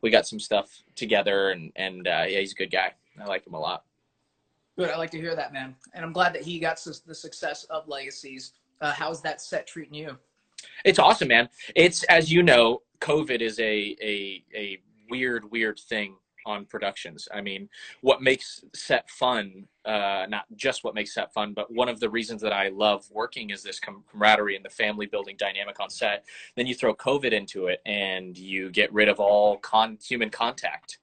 we got some stuff together, and yeah, he's a good guy. I like him a lot. Good. I like to hear that, man. And I'm glad that he got the success of Legacies. How's that set treating you? It's awesome, man. It's, as you know, COVID is a weird thing on productions. I mean, what makes set fun, not just what makes set fun, but one of the reasons that I love working is this camaraderie and the family building dynamic on set. Then you throw COVID into it and you get rid of all human contact.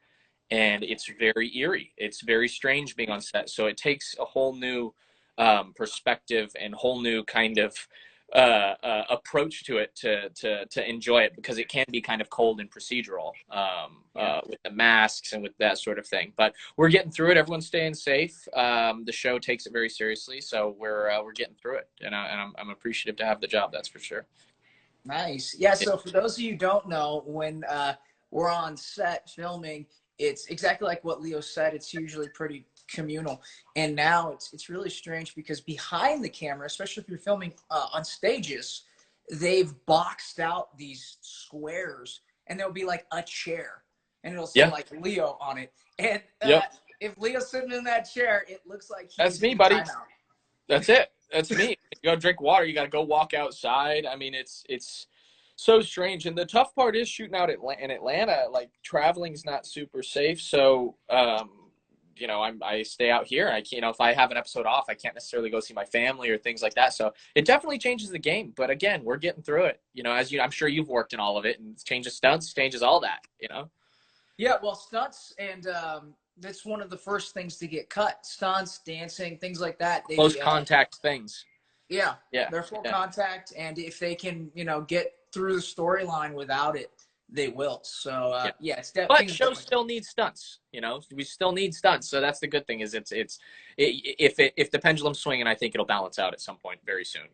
And it's very eerie. It's very strange being on set. So it takes a whole new perspective and whole new kind of approach to it to enjoy it, because it can be kind of cold and procedural with the masks and with that sort of thing. But we're getting through it. Everyone's staying safe. The show takes it very seriously, so we're getting through it, and I'm appreciative to have the job. That's for sure. Nice. Yeah. So for those of you who don't know, when we're on set filming, it's exactly like what Leo said. It's usually pretty communal, and now it's really strange because behind the camera, especially if you're filming on stages, they've boxed out these squares, and there'll be like a chair, and it'll say Yeah. like Leo on it. And Yep. if Leo's sitting in that chair, it looks like That's he's me, in buddy. timeout. That's it. That's me. You gotta drink water. You gotta go walk outside. I mean, it's so strange. And the tough part is shooting out in Atlanta. Like, traveling's not super safe. So, I stay out here. I can't, if I have an episode off, I can't necessarily go see my family or things like that. So it definitely changes the game. But again, we're getting through it. I'm sure you've worked in all of it, and it changes stunts, changes all that. Yeah, well, stunts and that's one of the first things to get cut. Stunts, dancing, things like that. Close contact things. Yeah, Yeah. they're full Yeah. contact, and if they can, get through the storyline without it, they will. So Yeah. yeah, it's But definitely. shows still need stunts. We still need stunts. So that's the good thing, is if the pendulum's swinging, I think it'll balance out at some point very soon.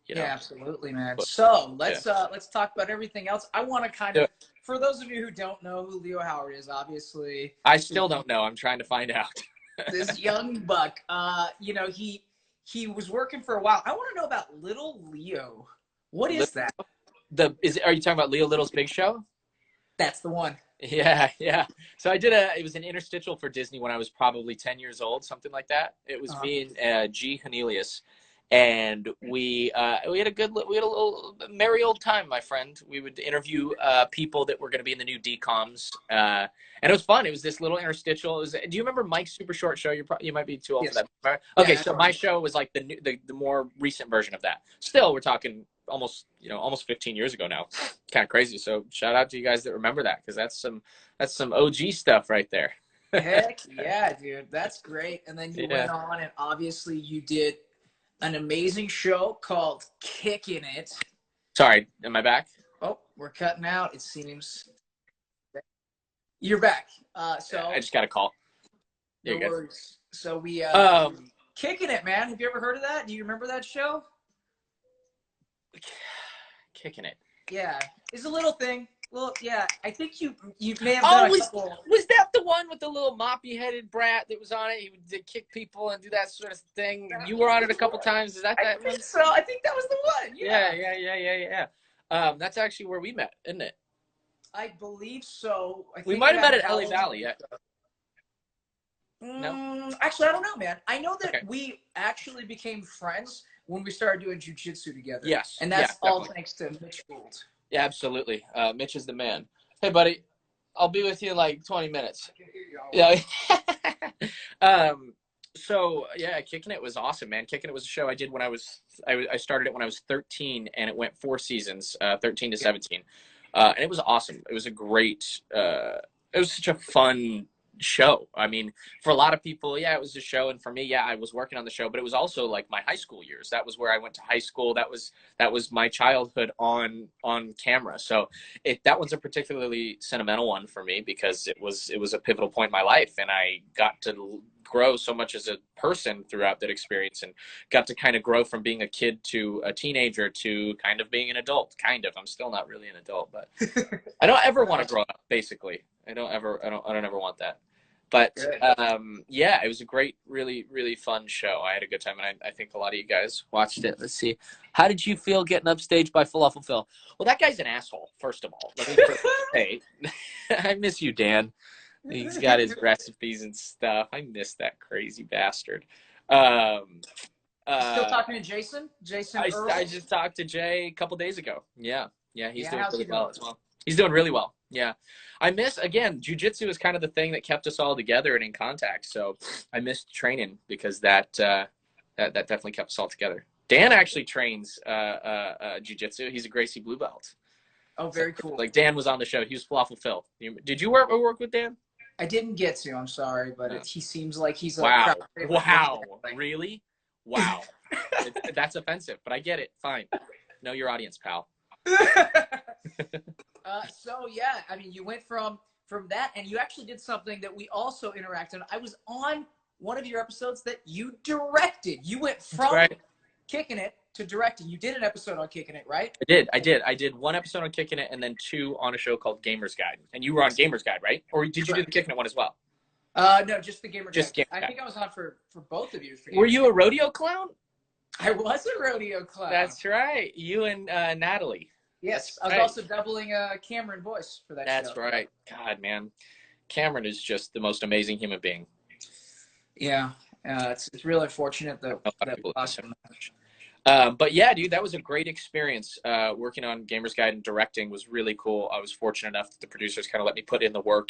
Yeah, absolutely, man. But, So yeah. let's talk about everything else. I want to kind of, for those of you who don't know who Leo Howard is, obviously, I still don't know. I'm trying to find out. this young buck. He was working for a while. I want to know about Little Leo. What is that? Are you talking about Leo Little's Big Show? That's the one. Yeah, yeah. So it was an interstitial for Disney when I was probably 10 years old, something like that. It was me and G. Cornelius, and we had a little merry old time, my friend. We would interview people that were going to be in the new DComs, and it was fun. It was this little interstitial. Do you remember Mike's Super Short Show? You might be too old for that. Okay, so my show was like the more recent version of that. Still, we're talking almost 15 years ago now. Kind of crazy. So shout out to you guys that remember that, because that's some OG stuff right there. Heck yeah, dude. That's great. And then you went on, and obviously you did an amazing show called Kicking It. Sorry, am I back? Oh, we're cutting out, it seems. You're back. So I just got a call. No worries. So we Kicking It, man. Have you ever heard of that? Do you remember that show? Kicking It. Yeah, it's a little thing. Well, yeah, I think you may have done a couple. Was that the one with the little moppy-headed brat that was on it? He would kick people and do that sort of thing. You were on it a couple times. Is that I think so. I think that was the one. Yeah. That's actually where we met, isn't it? I believe so. We might have met at LA Valley. Yeah. No, actually, I don't know, man. I know that we actually became friends when we started doing jiu-jitsu together. Yes. And that's all thanks to Mitch Gould. Yeah, absolutely. Mitch is the man. Hey, buddy, I'll be with you in like 20 minutes. Yeah. So yeah, Kicking It was awesome, man. Kicking It was a show I did when I started it when I was 13, and it went 4 seasons, 13 to 17. And it was awesome. It was a great, it was such a fun show. I mean, for a lot of people, yeah, it was a show, and for me, yeah, I was working on the show, but it was also like my high school years. That was where I went to high school. That was my childhood on camera. So that one's a particularly sentimental one for me, because it was a pivotal point in my life, and I got to grow so much as a person throughout that experience, and got to kind of grow from being a kid to a teenager to kind of being an adult. I'm still not really an adult, but I don't ever want to grow up, basically. I don't ever want that. But Good. yeah, it was a great, really, really fun show. I had a good time, and I think a lot of you guys watched it. Let's see. How did you feel getting upstaged by Falafel Phil? Well, that guy's an asshole, first of all. Let me first say, I miss you, Dan. He's got his recipes and stuff. I miss that crazy bastard. Um, Still uh, talking to Jason? Jason Earl? I just talked to Jay a couple days ago. Yeah, he's Yeah, doing how's really he well doing? as well. He's doing really well. Yeah, I miss again. Jiu-jitsu is kind of the thing that kept us all together and in contact. So I missed training because that definitely kept us all together. Dan actually trains jiu-jitsu. He's a Gracie blue belt. Oh, So, very cool. like Dan was on the show. He was Falafel Phil. Did you work with Dan? I didn't get to. I'm sorry, but No. he seems like he's a Wow. crowd favorite. Wow. Really? Wow. That's offensive, but I get it. Fine. Know your audience, pal. So yeah, I mean, you went from that, and you actually did something that we also interacted on. I was on one of your episodes that you directed. You went from Right. kicking it to directing. You did an episode on kicking it, right? I did one episode on Kicking It and then two on a show called Gamers Guide. And you were on Gamers Guide, right? Or did you do the Kicking It one as well? No, just the gamer. Just guy. Gamer I Guide. think I was on for both of you. Were you a rodeo clown? I was a rodeo clown. That's right. You and Natalie. Yes, That's I was right. also doubling Cameron voice for that show. That's right. God, man. Cameron is just the most amazing human being. Yeah, it's really fortunate that A lot of that people lost listen. him. But yeah, dude, that was a great experience. Working on Gamers Guide and directing was really cool. I was fortunate enough that the producers kind of let me put in the work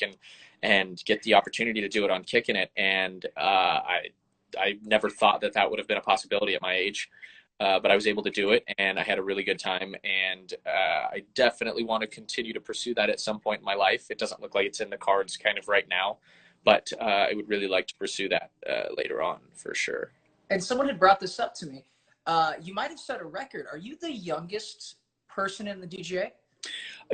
and get the opportunity to do it on Kicking It. And I never thought that would have been a possibility at my age. But I was able to do it, and I had a really good time. And I definitely want to continue to pursue that at some point in my life. It doesn't look like it's in the cards kind of right now, but I would really like to pursue that later on for sure. And someone had brought this up to me. You might have set a record. Are you the youngest person in the DGA?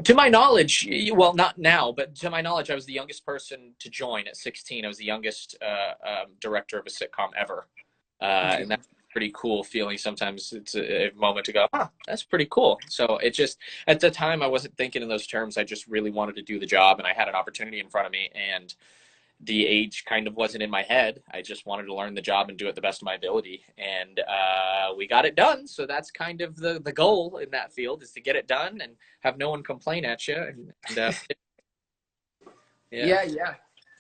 To my knowledge, well, not now, but to my knowledge, I was the youngest person to join at 16. I was the youngest director of a sitcom ever. And that's a pretty cool feeling. Sometimes it's a moment to go, that's pretty cool. So it just, at the time, I wasn't thinking in those terms. I just really wanted to do the job, and I had an opportunity in front of me, and the age kind of wasn't in my head. I just wanted to learn the job and do it the best of my ability. And we got it done. So that's kind of the goal in that field, is to get it done and have no one complain at you. And Yeah.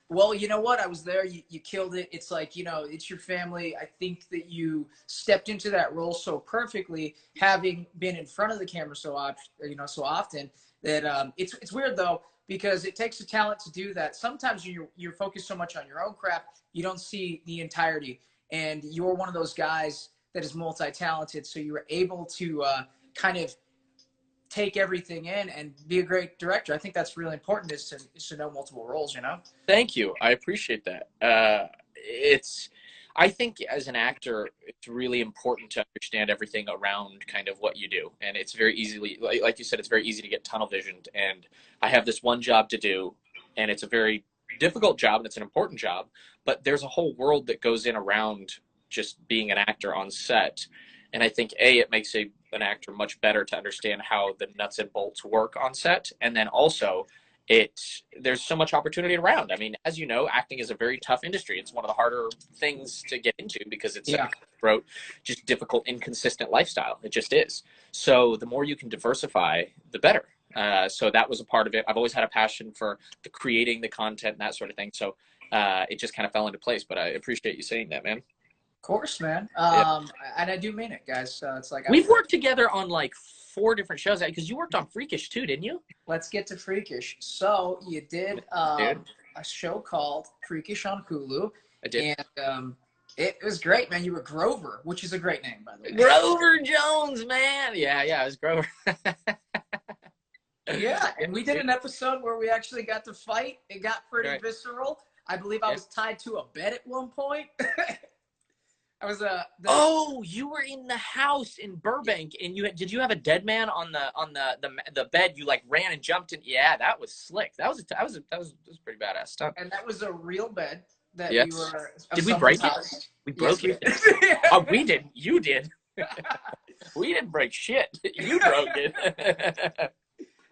Well, you know what? I was there. You killed it. It's like, it's your family. I think that you stepped into that role so perfectly, having been in front of the camera so often that it's weird though, because it takes a talent to do that. Sometimes you're focused so much on your own crap, you don't see the entirety. And you're one of those guys that is multi-talented, so you were able to kind of take everything in and be a great director. I think that's really important, is to know multiple roles, Thank you. I appreciate that. I think as an actor, it's really important to understand everything around kind of what you do. And it's very easily, like you said, it's very easy to get tunnel visioned. And I have this one job to do, and it's a very difficult job, and it's an important job, but there's a whole world that goes in around just being an actor on set. And I think, it makes an actor much better to understand how the nuts and bolts work on set. And then also, there's so much opportunity around. I mean, as you know, acting is a very tough industry. It's one of the harder things to get into because it's a cutthroat, just difficult, inconsistent lifestyle. It just is. So the more you can diversify, the better. So that was a part of it. I've always had a passion for creating the content and that sort of thing. So it just kind of fell into place. But I appreciate you saying that, man. Of course, man. Yeah. And I do mean it, guys. It's like we've worked together on like 4 different shows, because you worked on Freakish too, didn't you? Let's get to Freakish. So you did a show called Freakish on Hulu. I did. And it was great, man. You were Grover, which is a great name, by the way. Grover Jones, man. Yeah, it was Grover. Yeah, and we did an episode where we actually got to fight. It got pretty visceral. I believe I was tied to a bed at one point. I was you were in the house in Burbank, and did you have a dead man on the bed? You like ran and jumped in. Yeah, that was slick. That was pretty badass stuff. And that was a real bed that we were. Did we break it? We broke it. Oh, we didn't. You did. We didn't break shit. You broke it.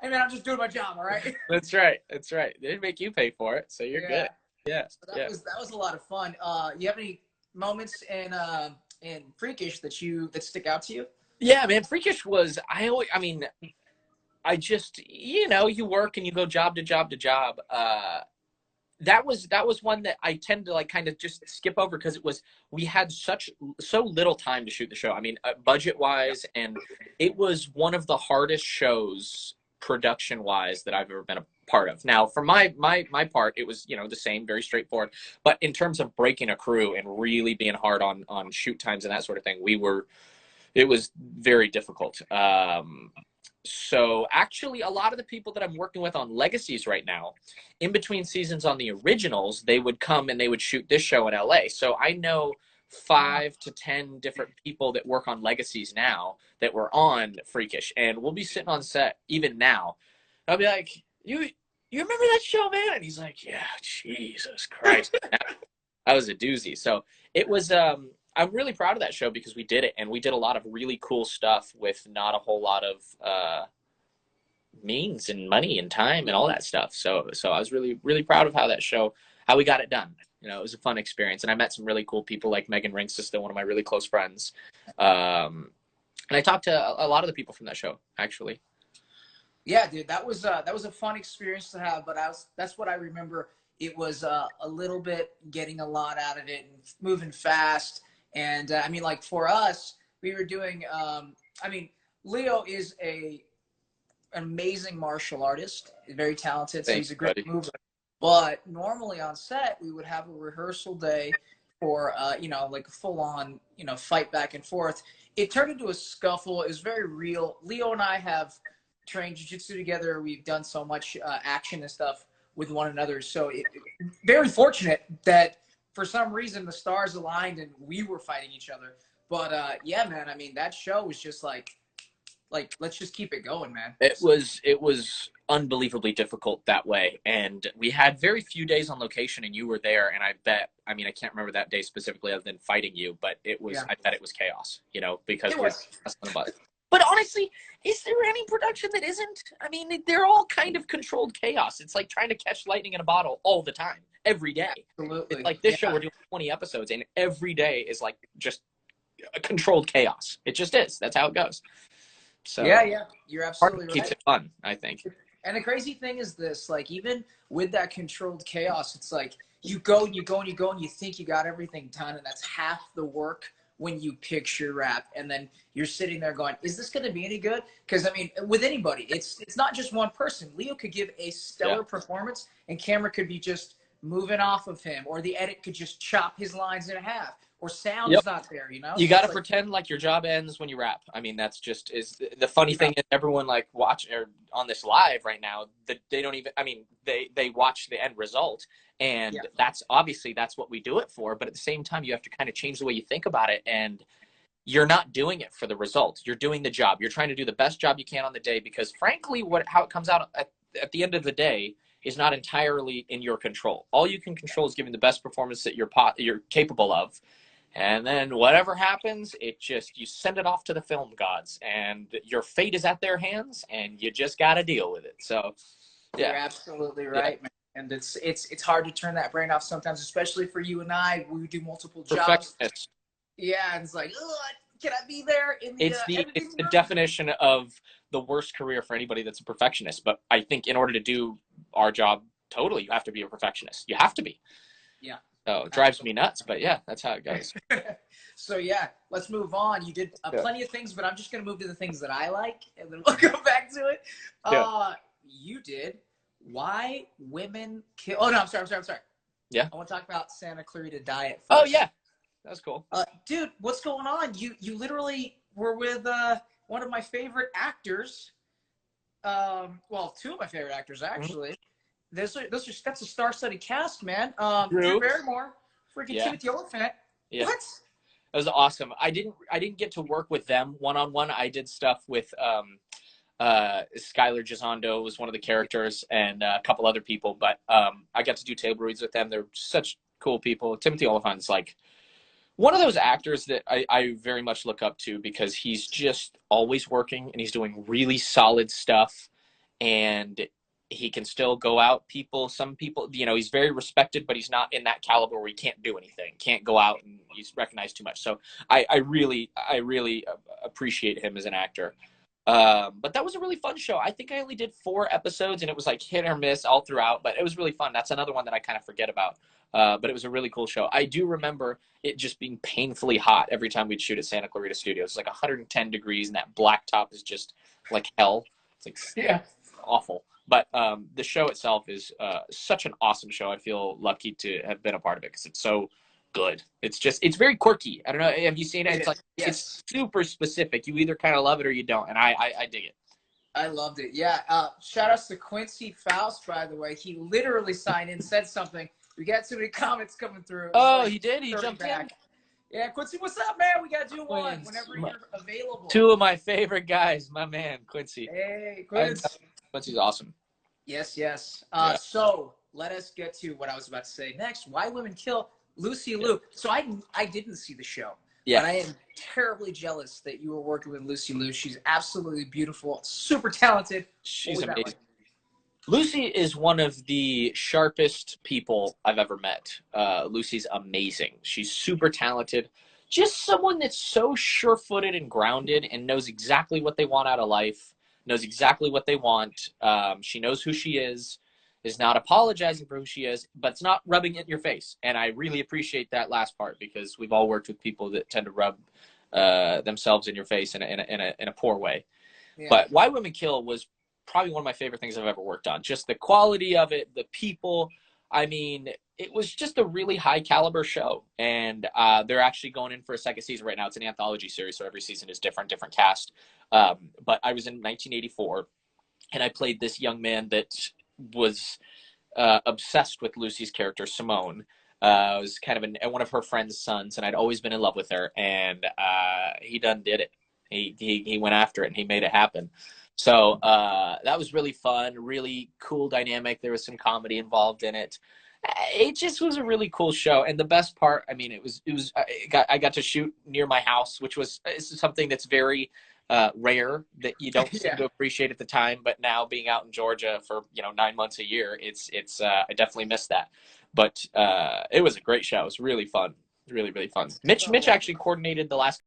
Hey man, I'm just doing my job, all right? That's right. They didn't make you pay for it, so you're good. Yeah, So that yeah. was a lot of fun. You have any moments in Freakish that stick out to you? Yeah, man, Freakish was I mean, I just, you work and you go job to job to job. That was one that I tend to like kind of just skip over because we had so little time to shoot the show. I mean, budget wise, and it was one of the hardest shows production wise that I've ever been a part of. Now, for my part, it was the same, very straightforward. But in terms of breaking a crew and really being hard on shoot times and that sort of thing, it was very difficult. So actually, a lot of the people that I'm working with on Legacies right now, in between seasons on the originals, they would come and they would shoot this show in LA. So I know Wow. 5 to 10 different people that work on Legacies now that were on Freakish, and we'll be sitting on set even now. I'll be like, you remember that show, man? And he's like, yeah, Jesus Christ, that was a doozy. So it was. I'm really proud of that show because we did it, and we did a lot of really cool stuff with not a whole lot of means and money and time and all that stuff. So I was really really proud of how we got it done. It was a fun experience, and I met some really cool people like Megan Ringsister, one of my really close friends. And I talked to a lot of the people from that show, actually. Yeah, dude, that was a fun experience to have. But that's what I remember. It was a little bit getting a lot out of it and moving fast. And I mean, like for us, we were doing. I mean, Leo is an amazing martial artist, very talented. So Thanks, he's a great buddy. mover. But normally on set, we would have a rehearsal day for like a full on fight back and forth. It turned into a scuffle. It was very real. Leo and I have trained jiu-jitsu together. We've done so much action and stuff with one another. So very fortunate that for some reason the stars aligned and we were fighting each other. But yeah, man, I mean, that show was just like let's just keep it going, man. It was unbelievably difficult that way, and we had very few days on location, and you were there, and I mean, I can't remember that day specifically other than fighting you, but Yeah. I bet it was chaos, because It was. but honestly, is there any production that isn't? I mean, they're all kind of controlled chaos. It's like trying to catch lightning in a bottle all the time, every day. Absolutely. It's like this show, we're doing 20 episodes, and every day is like just a controlled chaos. It just is. That's how it goes. So Yeah, you're absolutely keeps right. it fun, I think. And the crazy thing is this, like even with that controlled chaos, it's like you go and you go and you go and you think you got everything done, and that's half the work when you picture wrap, and then you're sitting there going, is this going to be any good? Because I mean, with anybody, it's not just one person. Leo could give a stellar performance, and camera could be just moving off of him, or the edit could just chop his lines in half, or sound is not there. You got to pretend like your job ends when you wrap. I mean, that's just is the funny thing is everyone like watch or on this live right now that they don't even. I mean, they watch the end result, and that's what we do it for. But at the same time, you have to kind of change the way you think about it, and you're not doing it for the result. You're doing the job. You're trying to do the best job you can on the day because, frankly, how it comes out at the end of the day is not entirely in your control. All you can control is giving the best performance that you're capable of. And then whatever happens, you send it off to the film gods, and your fate is at their hands, and you just got to deal with it. So, yeah, you're absolutely right, man. And it's hard to turn that brain off sometimes, especially for you and I. We do multiple jobs. Yeah, and it's like, can I be there? It's the definition of the worst career for anybody that's a perfectionist. But I think in order to do our job totally, you have to be a perfectionist. You have to be. Yeah. So it drives me nuts, but yeah, that's how it goes. So yeah, let's move on. You did plenty of things, but I'm just going to move to the things that I like, and then we'll go back to it. You did Why Women Kill. Oh, no, I'm sorry. Yeah. I want to talk about Santa Clarita Diet first. Oh, yeah. That was cool. Dude, what's going on? You literally were with one of my favorite actors. Well, two of my favorite actors, actually. Mm-hmm. That's a star-studded cast, man. Drew Barrymore, freaking Timothy Olyphant. Yeah. What? That was awesome. I didn't get to work with them one-on-one. I did stuff with Skylar Gisondo was one of the characters, and a couple other people. But I got to do table reads with them. They're such cool people. Timothy Olyphant's like one of those actors that I very much look up to because he's just always working and he's doing really solid stuff, and he can still go out. Some people, he's very respected, but he's not in that caliber where he can't do anything, can't go out, and he's recognized too much. So I really appreciate him as an actor. But that was a really fun show. I think I only did 4 episodes, and it was like hit or miss all throughout, but it was really fun. That's another one that I kind of forget about. But it was a really cool show. I do remember it just being painfully hot every time we'd shoot at Santa Clarita Studios. It's like 110 degrees, and that blacktop is just like hell. It's like, yeah, awful. But the show itself is such an awesome show. I feel lucky to have been a part of it because it's so good. It's very quirky. I don't know. Have you seen it? It's like, it's super specific. You either kind of love it or you don't. And I dig it. I loved it. Yeah. Shout outs to Quincy Faust, by the way. He literally signed in, said something. We got so many comments coming through. Oh, he did? He jumped back in? Yeah, Quincy, what's up, man? We got to do one whenever you're available. 2 of my favorite guys, my man, Quincy. Hey, Quincy. Quincy's awesome. Yes, yes. So let us get to what I was about to say next. Why Women Kill, Lucy Liu. So I didn't see the show. Yeah. But I am terribly jealous that you were working with Lucy Liu. She's absolutely beautiful, super talented. She's amazing. Lucy is one of the sharpest people I've ever met. Lucy's amazing. She's super talented. Just someone that's so sure-footed and grounded and knows exactly what they want out of life, knows exactly what they want. She knows who she is not apologizing for who she is, but it's not rubbing it in your face. And I really appreciate that last part because we've all worked with people that tend to rub themselves in your face in a poor way. Yeah. But Why Women Kill was probably one of my favorite things I've ever worked on. Just the quality of it, the people. I mean, it was just a really high caliber show. And they're actually going in for a second season right now. It's an anthology series, so every season is different cast. But I was in 1984, and I played this young man that was obsessed with Lucy's character, Simone. I was kind of one of her friend's sons, and I'd always been in love with her. And he done did it. He went after it, and he made it happen. So that was really fun, really cool dynamic. There was some comedy involved in it. It just was a really cool show. And the best part, I mean, I got to shoot near my house, which was something that's very rare that you don't seem to appreciate at the time. But now being out in Georgia for 9 months a year, I definitely miss that. But it was a great show. It was really fun, really fun. Mitch actually coordinated the last